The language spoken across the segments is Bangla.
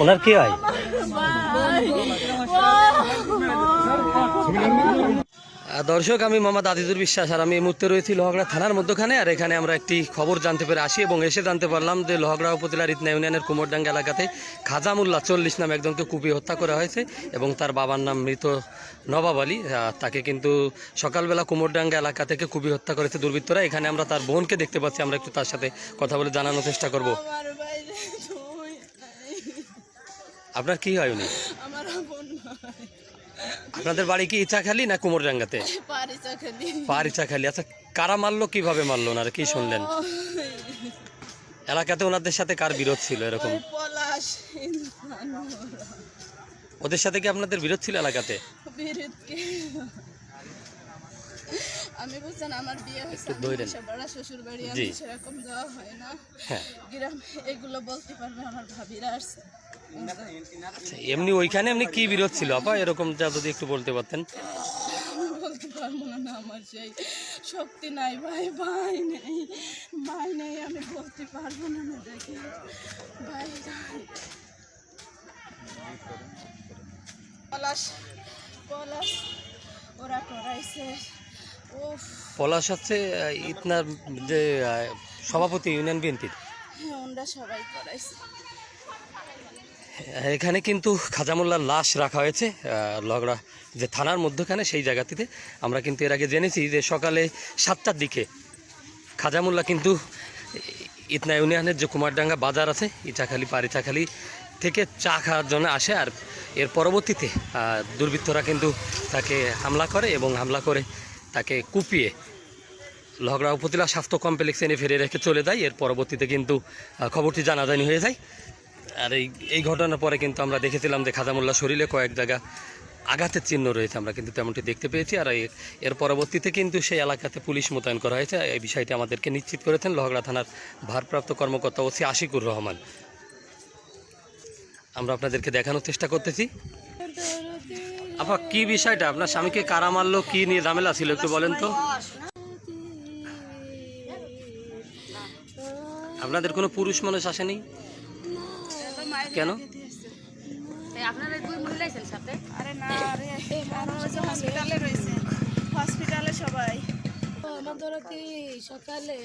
ওনার কি হয়? দর্শক, আমি মোহাম্মদ আজিজুর বিশ্বাস, আর আমি এই মুহূর্তে রয়েছি লোহাগড়া থানার মধ্যখানে। আর এখানে আমরা একটি খবর জানতে পেরে আসি এবং এসে জানতে পারলাম যে লোহাগড়া উপজেলার ইতনা ইউনিয়নের কুমোরডাঙ্গা এলাকাতে খাজা মোল্লা 40 নামে একজনকে কুপিয়ে হত্যা করা হয়েছে এবং তার বাবার নাম মৃত নবাব আলী। তাকে কিন্তু সকালবেলা কুমোরডাঙ্গা এলাকা থেকে কুপিয়ে হত্যা করেছে দুর্বৃত্তরা। এখানে আমরা তার বোনকে দেখতে পাচ্ছি, আমরা একটু তার সাথে কথা বলে জানানোর চেষ্টা করব। আপনার কি হয় উনি? আপনাদের বাড়ি কি ইচাখালি না কুমোরডাঙ্গাতে? পারিচাখালি। আচ্ছা, কারা মারলো, কিভাবে মারলো, ওনারা কি শুনলেন? এলাকাতে ওনাদের সাথে কার বিরোধ ছিল এরকম? ওদের সাথে কি আপনাদের বিরোধ ছিল এলাকাতে? আমি বুঝছেন, আমার বিয়ে হয়েছে, বড় শ্বশুর বাড়ি, আমি সেরকম যাওয়া হয় না গ্রাম, এগুলো বলতে পারবে আমার ভাবিরা আসছে। আচ্ছা, এমনি ওইখানে এমনি কি বিরোধ ছিল আপা, এরকম যদি একটু বলতে পারতেন? বলতে পারবো না, আমার সেই শক্তি নাই, ভাই নেই, আমি বলতে পারবো না। দেখি ভাই পলাশ ওরা করাইছে। পলাশ হচ্ছে ইতনার যে সভাপতি ইউনিয়ন বিএনপির। হ্যাঁ, ওরা সবাই করাইছে। এখানে কিন্তু খাজা মোল্লার লাশ রাখা হয়েছে লোহাগড়া যে থানার মধ্যখানে, সেই জায়গাটিতে। আমরা কিন্তু এর আগে জেনেছি যে সকালে 7টার দিকে খাজা মোল্লা কিন্তু ইতনা ইউনিয়নের যে কুমারডাঙ্গা বাজার আছে, ইচাখালি পারিচাখালি থেকে চা খাওয়ার জন্য আসে। আর এর পরবর্তীতে দুর্বৃত্তরা কিন্তু তাকে হামলা করে এবং হামলা করে তাকে কুপিয়ে লোহাগড়া উপজেলা স্বাস্থ্য কমপ্লেক্সে এনে ফেলে রেখে চলে যায়। এর পরবর্তীতে কিন্তু খবরটি জানাজানি হয়ে যায়। আর এই ঘটনার পরে কিন্তু আমরা দেখেছিলাম যে খাজা মোল্লার শরীরে কয়েক জায়গা আঘাতের চিহ্ন রয়েছে, আমরা কিন্তু তেমনটি দেখতে পেয়েছি। আর এর পরবর্তীতে কিন্তু সেই এলাকাতে পুলিশ মোতায়েন করা হয়েছে। এই বিষয়টি আমাদেরকে নিশ্চিত করেছেন লোহাগড়া থানার ভারপ্রাপ্ত কর্মকর্তা ওসি আশিকুর রহমান। আমরা আপনাদেরকে দেখানোর চেষ্টা করতেছি। আপা, কি বিষয়টা? আপনার স্বামীকে কারা মারলো, কি নিয়ে ঝামেলা ছিল একটু বলেন তো। আপনাদের কোনো পুরুষ মানুষ আসেনি কেন? হসপিটালে সবাই সকালে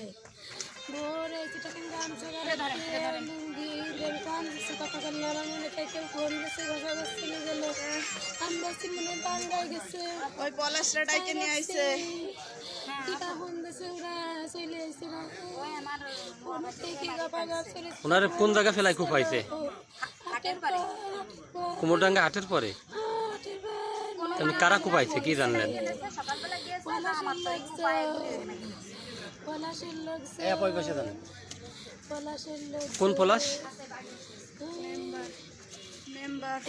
ওই পলাশরা ডাইকে নিয়ে আইছে। ওনার কোন জায়গা ফেলায় খুব পাইছে? কুমোরডাঙ্গা হাটের পরে। কারা কুপাইছে কি জানলেন? কোন পলাশ? মেম্বার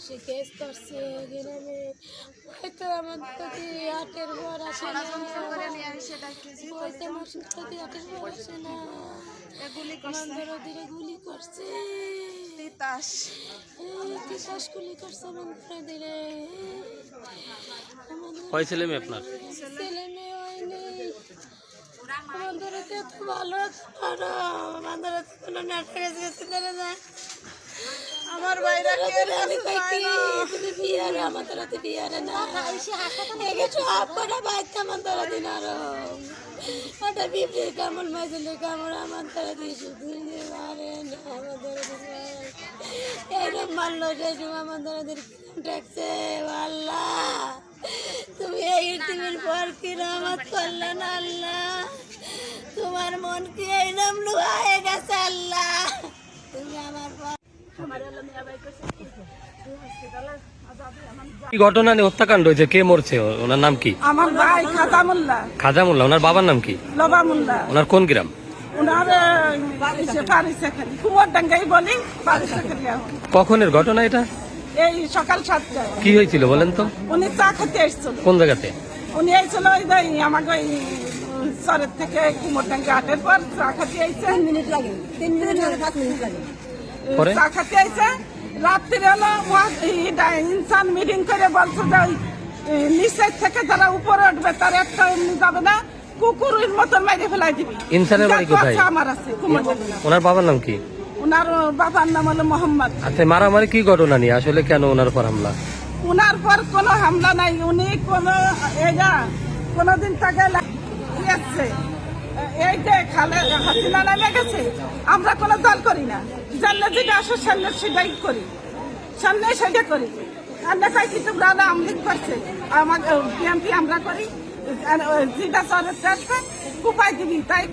সে কেস করছে গ্রামে, হয়তো আমার প্রতি হাটের ঘর আসে না, আসে না, গুলি করছে, গুলি করছে দিলে। কয় ছেলে মেয়ে আপনার? ছেলে মেয়ে হয়নি। আমাদের এত ভালো আমাদের কোনো নাটক না। আমার বাইরে বিয়ারে আমাদের বিয়ারে না আমাদের দিন আরো ওটা বিপরীত কামড় মাইজলে কামড় আমাদের দিয়ে শুধু আমাদের এরকম মারলো সেরকম আমাদের ডাকছে। আল্লাহ, তুমি এই ইতিমের পর কি রহমত করলে না আল্লাহ, তোমার মন কি এই নাম লুহায়ে গেছে আল্লাহ, তুমি আমার কি ঘটনা নিয়ে হত্যাকাণ্ড হয়েছে? কে মরছে? ওনার নাম কি? আমার ভাই খাজা মোল্লা। খাজা মোল্লা। ওনার বাবার নাম কি? লবা মোল্লা। ওনার কোন গ্রাম? ওনার পারিচাখালি, কুমোরডাঙ্গাই বলি, পারিচাখালি। কখনের ঘটনা এটা? এই সকাল 7টায়। কি হয়েছিল বলেন তো? উনি চা খেতে এসেছিল। কোন জায়গাতে? উনি এসেছিল আমাকে ওই শহরের থেকে কুমোরডাঙ্গা হাটের পর চা খেতে এসেছে। 3 মিনিট লাগে, 5 মিনিট লাগে চা খেতে এসে। রাত্রি হলো ইনসান মিটিং করে বলছে যে নিচের থেকে যারা উপরে উঠবে তার একটা এমনি যাবে না, কুকুরের মতন মেরে ফেলাই দিবি। ইনসানের বাড়ি কোথায়? আমার আছে। ওনার বাবার নাম কি? ওনার বাবার নাম হলো মোহাম্মদ। আচ্ছা, মারামারি কি ঘটনা নিয়ে আসলে কেন ওনার উপর হামলা? ওনার পর কোনো হামলা নাই, উনি কোনো এরা কোনোদিন তাকে গেছে এই যে খালে হাসিনা নামে গেছে। আমরা কোনো দল করি না, জানলে যেটা আসে সামনে সেটাই করি, সামনে সেটা করি। আমরা তাই কিছু আমরা আমলিক করছে আমার বিএনপি আমরা করি, যেটা চরের আসবে কুপাই দিবি তাই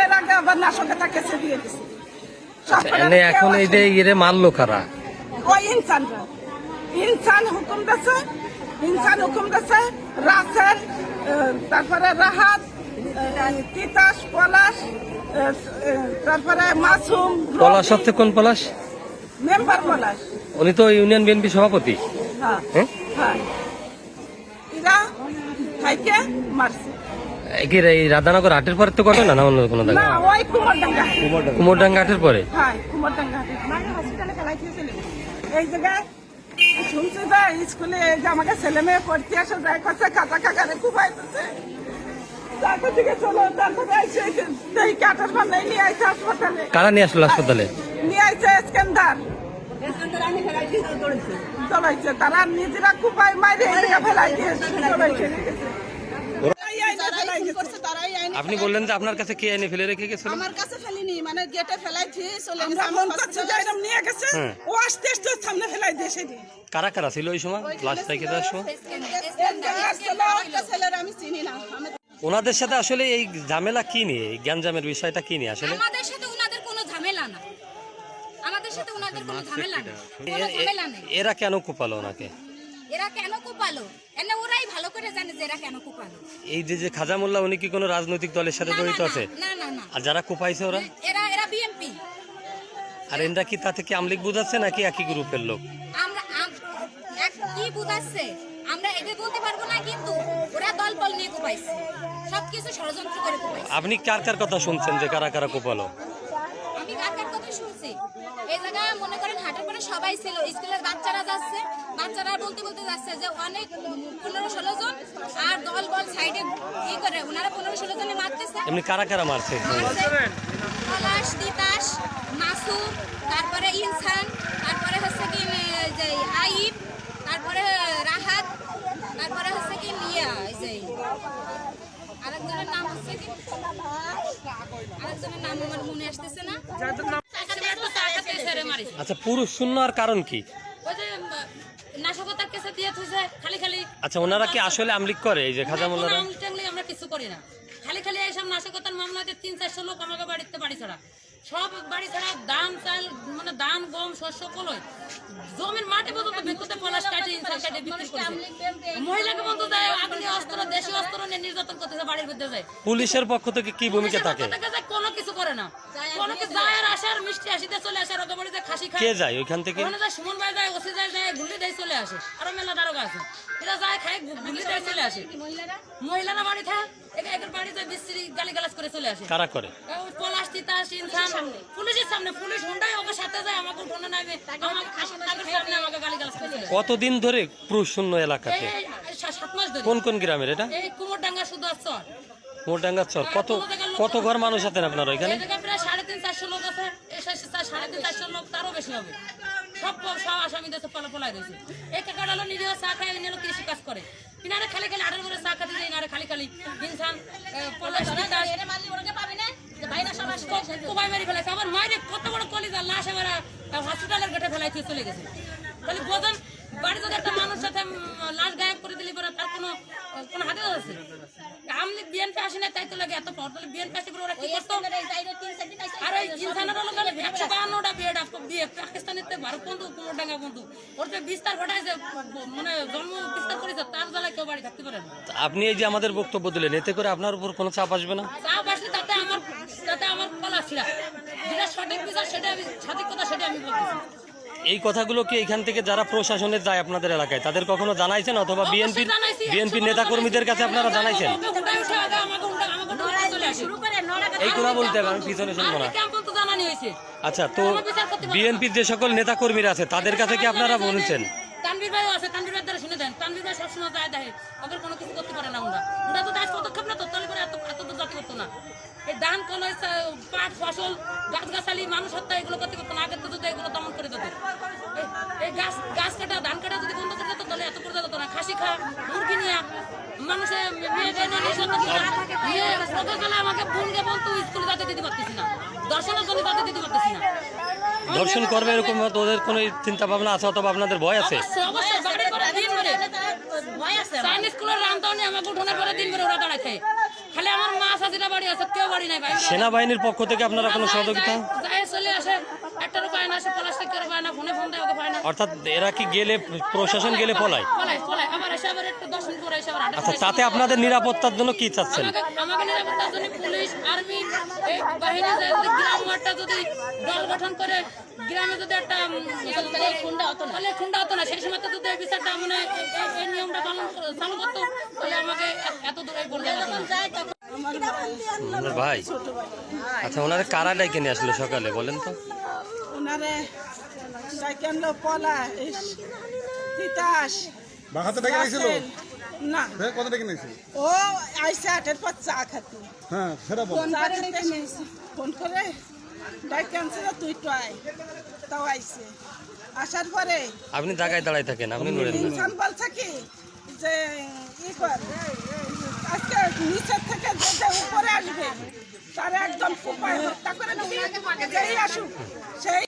এর আগে আবার নাশকতা কেসে দিয়ে দিছি। এখন এই যে ইয়ে মারলো কারা? ওই ইনসানরা, ইনসান হুকুম দিছে, ইনসান হুকুম দিছে রাসেল, তারপরে রাহাত, তিতাস, পলাশ, তারপরে মাসুম। পলাশ হচ্ছে কোন পলাশ? মেম্বার পলাশ, উনি তো ইউনিয়ন বিএনপি সভাপতি। হ্যাঁ হ্যাঁ, হ্যাঁ, এরা খাইকে মারছে। এই রাধানগর হাটের পরে তো ঘটনা না অন্য কোনো না, জায়গায়? ওই কুমারডাঙ্গা, কুমোরডাঙ্গা হাটের পরে? হ্যাঁ কুমারডাঙ্গা হসপিটালে ফেলাই দিয়েছিল। এই জায়গায় শুনছি যে স্কুলে যে আমাকে ছেলে মেয়ে পড়তে আসে যায় করছে কাটা কাকারে কুপাই দিচ্ছে। তারপর দিকে চলো, তারপরে এসে এই কাটার বান্ধাই নিয়ে আইছে হাসপাতালে। কারা নিয়ে আসলো হাসপাতালে? নিয়ে আইছে স্ক্যান্ডার দৌড়াইছে, তারা নিজেরা কুপাই মাইরে এই জায়গা ফেলাই দিয়েছে, দৌড়াইছে আপনি বললেন যে আপনার কাছে কে এনে ফেলে রেখে গেছিল? আমার কাছে ফেলিনি, মানে গেটে ফেলাই দিয়ে চলে গেছে। আমরা ফোন করছি যে এরকম নিয়ে গেছে, হ্যাঁ। ও আসতে আসতে ওর সামনে ফেলাই দিয়ে সেদিন কারা কারা ছিল ওই সময় লাশ রেখে দেওয়ার সময়? একটা ছেলের আমি চিনি না। ওনাদের সাথে আসলে এই ঝামেলা কি নিয়ে, এই গ্যাঞ্জামের বিষয়টা কি নিয়ে আসলে? আমাদের সাথে ওনাদের কোনো ঝামেলা না, আমাদের সাথে ওনাদের কোনো ঝামেলা নেই, কোনো ঝামেলা নেই। এরা কেন কোপালো ওনাকে? এরা কেন কোপালো এনে ওরাই ভালো করে জানে যে এরা কেন কোপালো। এই যে খাজা মোল্লা, উনি কি কোনো রাজনৈতিক দলের সাথে জড়িত আছে? না না না, আর যারা কোপাইছে ওরা? এরা এরা বিএনপি। আর এনরা কি তাতে কি আমলিক বুঝাচ্ছে নাকি একই গ্রুপের লোক? আমরা কি বুঝাচ্ছে আমরা এটা বলতে পারবো না, কিন্তু ওরা দল বল নিয়ে কোপাইছে, সবকিছু ষড়যন্ত্র করে কোপাইছে। আপনি কার কার কথা শুনছেন যে কারা কারা কোপালো? আমি কার কার কথা শুনছি, এই জায়গায় মনে করেন হাটের পরে সবাই ছিল, স্কুলের বাচ্চারা যাচ্ছে, বাচ্চারা বলতে বলতে যাচ্ছে যে অনেক 15-16 জন, আর দল বল সাইডে কি করে ওনারা 15-16 জনে মারতেছে। এমনি কারা কারা মারছে? পলাশ, তিতাস, মাসুম, তারপরে ইনসান, তারপরে হচ্ছে কি যে আইব, তারপরে রাহাত, তারপরে হচ্ছে কি লিয়া, এই যে আরেকজনের নাম হচ্ছে কি, আরেকজনের নাম আমার মনে আসতেছে না। আচ্ছা, পুরুষ শূন্য আর কারণ কি? ওই যে নাশকতার কেসে দিয়ে থুইছে খালি খালি। আচ্ছা, ওনারা কি আসলে আমলিক করে এই যে খাজা মোল্লারা? আমরা কিছু করি না, খালি খালি এইসব নাশকতার মামলাতে 300-400 লোক আমাকে বাড়িতে বাড়ি ছাড়া, সব বাড়ি ছাড়া, ধান চাল মানে ধান গম শস্য কলই জমির মাটি পর্যন্ত বিকুতে পলাশ কাটে ইনসান কাটে বিক্রি করে। মহিলাকে বলতে যায় আগুনি অস্ত্র, দেশি অস্ত্র নিয়ে নির্যাতন করতে বাড়ির মধ্যে যায়। পুলিশের পক্ষ থেকে কি ভূমিকা থাকে? কোনো কিছু করে না, কোনো কিছু যায় আর আসার মিষ্টি আসিতে চলে আসে, আর ওকে বাড়িতে খাসি খায়। কে যায় ওইখান থেকে? ওখানে যায় সুমন ভাই যায়, ওসি যায়, যায় গুলি দেয় চলে আসে, আরো মেলা দারোগা আছে, এরা যায় খায় গুলি দেয় চলে আসে। মহিলারা বাড়ি থাকে, একের বাড়ি যায় বিশ্রী গালিগালাজ করে চলে আসে। কারা করে? পলাশ, তিতাস, ইনসান, পুলিশের সামনে, পুলিশ হুন্ডাই ওকে সাথে যায়, আমাকে উঠোনে নামে আমাকে সামনে আমাকে গালিগালাজ করে চলে আসে। কতদিন ধরে পুরুষ শূন্য এলাকাতে? এই 7 মাস ধরে। কোন কোন গ্রামের এটা? এই কুমোরডাঙ্গা শুধু চর, মোরডাঙ্গা চর। কত ঘর মানুষ আছেন আপনার ওইখানে? এই জায়গায় প্রায় 350-400 লোক আছে, এই 350-400 লোক, তারও বেশি হবে। সব আসামি দেশে পলাই দিয়েছে। এই কাকাটা হলো নিজেও চা খায়, নিয়ে কৃষি কাজ করে, ইনারে খালি খালি আটের মধ্যে চা খাতে যায়, ইনারে খালি খালি ইনসান পলাশ কোবাই মারি ফেলাইছে। আবার মায়ের কত বড় কলিজার লাশ এবার হসপিটালের গেটে ফেলাইতে চলে গেছে। তাহলে বোঝেন বাড়ি যদি একটা মানুষ সাথে লাশ গায়েব করে দিলি পরে তার কোনো হাতে আছে? আমলি বিএনপি আসে না তাই তো লাগে এত পর, তাহলে বিএনপি আসে ওরা কি করতো? আর ওই ইনসানের হলো 152টা বিয়ে পাকিস্তানিতে ভারত বন্ধু, কুমোরডাঙ্গা বন্ধু, ওর যে বিস্তার ঘটাইছে, মানে জন্ম বিস্তার করেছে, তার জ্বালায় কেউ বাড়ি থাকতে পারে না। আপনি এই যে আমাদের বক্তব্য দিলেন, এতে করে আপনার উপর কোনো চাপ আসবে না? চাপ আসলে তাতে আমার কলা ছিল, যেটা সঠিক বিচার সেটা আমি, সঠিক কথা সেটা আমি বলতেছি। এই কথাগুলো কি এখান থেকে যারা প্রশাসনের যায় আপনাদের এলাকায় তাদের কখনো জানাইছেন, অথবা বিএনপির নেতা কর্মীদের কাছে আপনারা জানাইছেন? এইগুলা বলতে হবে, আমি পিছনে শুনবো না। আচ্ছা, তো বিএনপির যে সকল নেতা কর্মীরা আছে তাদের কাছে কি আপনারা বলেছেন? তানভীর ভাই আছে, তানভীর ভাই দ্বারা শুনে দেন, তানভীর ভাই সবসময় যায় দেখে, ওদের কোনো কিছু করতে পারে না। ওরা তো দায় পদক্ষেপ না তো, তাহলে এত জাতি করতো না। এই ধান কলই পাট ফসল গাছগাছালি মানুষ হত্যা এগুলো করতে করতো না। আগের তো যদি এগুলো দমন করে দিত, এই গাছ কাটা ধান কাটা যদি বন্ধ করে দিত তাহলে এত করে যেত না। খাসি খা মুরগি নিয়ে মানুষে মেয়ে সকালবেলা আমাকে বোনকে বলতো স্কুলে যাতে দিতে পারতেছি না, দর্শনের জন্য যাতে দিতে পারতেছি না। দর্শন করবে এরকম ওদের কোনো চিন্তা ভাবনা আছে অথবা আপনাদের ভয় আছে? অবশ্যই বাড়ি করে দিন করে চাইনিজ স্কুলের রামদানি আমাকে উঠোনের পরে দিন করে ওরা দাঁড়াইছে। খালি আমার মা সাজিরা বাড়ি আছে, কেউ বাড়ি নাই ভাই। সেনাবাহিনীর পক্ষ থেকে আপনারা কোনো সহযোগিতা? যাই চলে আসে, একটা রূপায় না আসে, পলাশ থেকে রূপায় না, ফোনে ফোন দেয় ওকে পায় না। অর্থাৎ এরা কি গেলে প্রশাসন গেলে পলায়? পলায় আবার এসে আবার একটু 10 মিনিট পরে এসে আবার আচ্ছা, তাতে আপনাদের নিরাপত্তার জন্য কি চাচ্ছেন? আমাকে নিরাপত্তার জন্য পুলিশ আর্মি এই বাহিনী যদি গ্রাম ওয়ার্ডটা যদি দল গঠন করে গ্রামে যদি একটা খুন্ডা হতো না, সেই সময় যদি এই বিচারটা মানে এই নিয়মটা চালু করতো তাহলে আমাকে এত দূরে বলতে হতো না। আপনার ভাই? আচ্ছা, ওনারা কারা ডাইকে নিয়ে আসলো সকালে বলেন তো? ওনারে ডাইকে আনলো পলা তিতাস বাঘাতে ডেকে নিয়েছিল? না, হ্যাঁ, কত ডেকে নিয়েছিল? ও আইসে 8-এর পর চা খাতে। হ্যাঁ, সেটা বল। ফোন করে ডাইকে আনছে যে তুই তো আয়, তাও আইসে। আসার পরে আপনি জায়গায় দাঁড়ায় থাকেন, আপনি নড়েন না। ইনসান বলছে কি যে ই কর, আজকে নিচের থেকে যে উপরে আসবে তার একদম উপায় হত্যা করে দিবি, যেই আসুক সেই